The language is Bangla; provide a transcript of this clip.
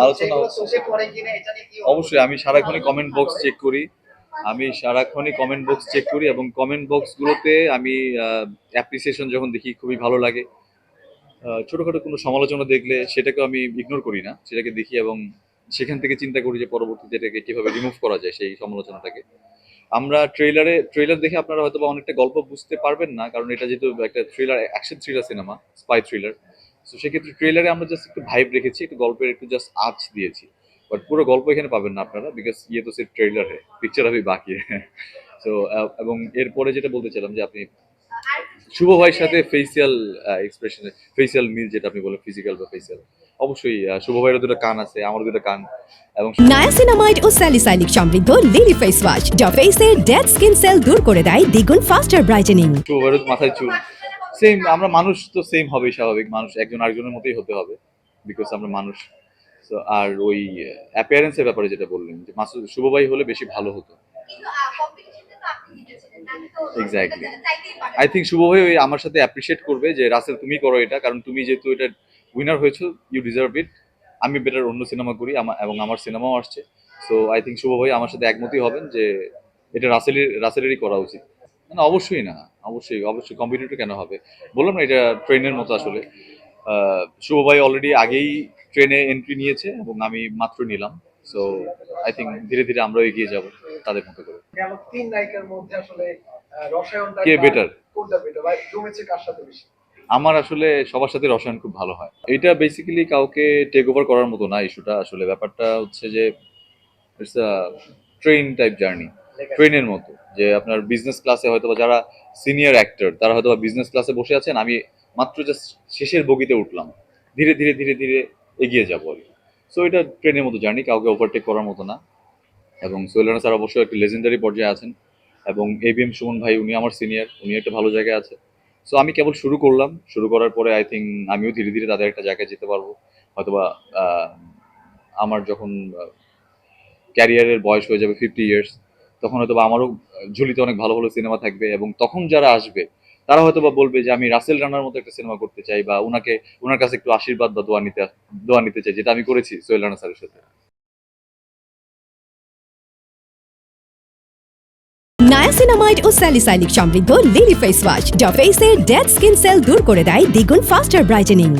আলোচনা অবশ্যই আমি সারাক্ষণই কমেন্ট বক্স চেক করি। এবং কমেন্ট বক্স গুলোতে আমি অ্যাপ্রিসিয়েশন যখন দেখি খুবই ভালো লাগে। ছোটখাটো কোনো সমালোচনা দেখলে সেটাকে আমি ইগনোর করি না, সেটাকে দেখি এবং সেখান থেকে চিন্তা করি যে পরবর্তীতে এটাকে কিভাবে রিমুভ করা যায় সেই সমালোচনাটাকে। আমরা ট্রেলার দেখে আপনারা হয়তো বা অনেকটা গল্প বুঝতে পারবেন না, কারণ এটা যেহেতু একটা action thriller cinema, spy thriller. তো সেক্ষেত্রে ট্রেলারে আমরা জাস্ট একটু ভাইব রেখেছি, একটু গল্পের একটু জাস্ট আঁচ দিয়েছি। বাট পুরো গল্প এখানে পাবেন না আপনারা, বিকজ ইয়ে তো সির্ফ ট্রেলার है, পিকচার अभी বাকি है। তো এবং এরপরে যেটা বলতে চাইলাম যে আপনি শুভ ভাইয়ের সাথে ফেসিয়াল এক্সপ্রেশন, ফেসিয়াল মিল যেটা আপনি বলেন, ফিজিক্যাল বা ফেসিয়াল, অবশ্যই শুভ ভাইয়ের দুটো কান আছে, আমার দুটো কান। এবং নায়াসিনামাইড ও স্যালিসাইলিক সমৃদ্ধ লিলি ফেস ওয়াশ যা ফেসের ডেড স্কিন সেল দূর করে দেয় দ্বিগুণ ফাস্টার ব্রাইটেনিং। শুভ ভাইয়ের মাথায় চুল সেম, আমরা মানুষ তো সেম হবেই, স্বাভাবিক, মানুষ একজন আরেকজনের মতোই হতে হবে, বিকজ আমরা মানুষ। আর ওই অ্যাপিয়ারেন্সের ব্যাপারে যেটা বললেন যে শুভ ভাই হলে বেশি ভালো হতো। এক্স্যাক্টলি, আই থিঙ্ক শুভ ভাই ওই আমার সাথে অ্যাপ্রিসিয়েট করবে যে রাসেল তুমি করো এটা, কারণ তুমি যেহেতু এটা উইনার হয়েছো, ইউ ডিজার্ভ ইট। আমি বেটার অন্য সিনেমা করি এবং আমার সিনেমাও আসছে। সো আই থিঙ্ক শুভ ভাই আমার সাথে একমতই হবেন যে এটা রাসেলেরই করা উচিত। না অবশ্যই না, অবশ্যই কম্পিটিটর কেন হবে, বললাম না এটা ট্রেনের মতো আসলে। শুভ ভাই অলরেডি আগেই ট্রেনে এন্ট্রি নিয়েছে এবং আমি মাত্র নিলাম। সো আই থিঙ্ক ধীরে ধীরে আমরাও এগিয়ে যাব তাদের মতো করে। তিন নায়িকার মধ্যে আসলে রসায়নটা কে বেটার, কোনটা বেটার ভাই, জমেছে কার সাথে বেশি? আমার আসলে সবার সাথে রসায়ন খুব ভালো হয়। এটা বেসিক্যালি কাউকে টেক ওভার করার মতো না ইস্যুটা, আসলে ব্যাপারটা হচ্ছে যে it's a train type journey, ট্রেনের মতো। যে আপনার বিজনেস ক্লাসে হয়তো যারা সিনিয়র অ্যাক্টর তারা হয়তো বিজনেস ক্লাসে বসে আছেন, আমি মাত্র জাস্ট শেষের বগিতে উঠলাম, ধীরে ধীরে ধীরে ধীরে এগিয়ে যাবো আর কি। সো এটা ট্রেনের মতো জার্নি, কাউকে ওভারটেক করার মতো না। এবং সোহেল রানা স্যার অবশ্যই একটা লেজেন্ডারি পর্যায়ে আছেন, এবং এবিএম সুমন ভাই উনি আমার সিনিয়র, উনি একটা ভালো জায়গায় আছে। সো আমি কেবল শুরু করলাম, শুরু করার পরে আই থিঙ্ক আমিও ধীরে ধীরে তাদের একটা জায়গায় যেতে পারবো হয়তোবা। আমার যখন ক্যারিয়ারের বয়স হয়ে যাবে 50 ইয়ার্স, তখন হয়তো আমারও ঝুলিতে অনেক ভালো ভালো সিনেমা থাকবে, এবং তখন যারা আসবে তারা হয়তো বা বলবে যে আমি রাসেল রানার মতো একটা সিনেমা করতে চাই, বা ওনার কাছে একটু আশীর্বাদ বা দোয়া নিতে চাই, যেটা আমি করেছি সোহেল রানা স্যারের সাথে। নায়াসিনামাইড ও স্যালিসাইলিক সমৃদ্ধ লিলি ফেস ওয়াশ যা ফেসের ডেড স্কিন সেল দূর করে দেয় দ্বিগুণ ফাস্টার ব্রাইটেনিং।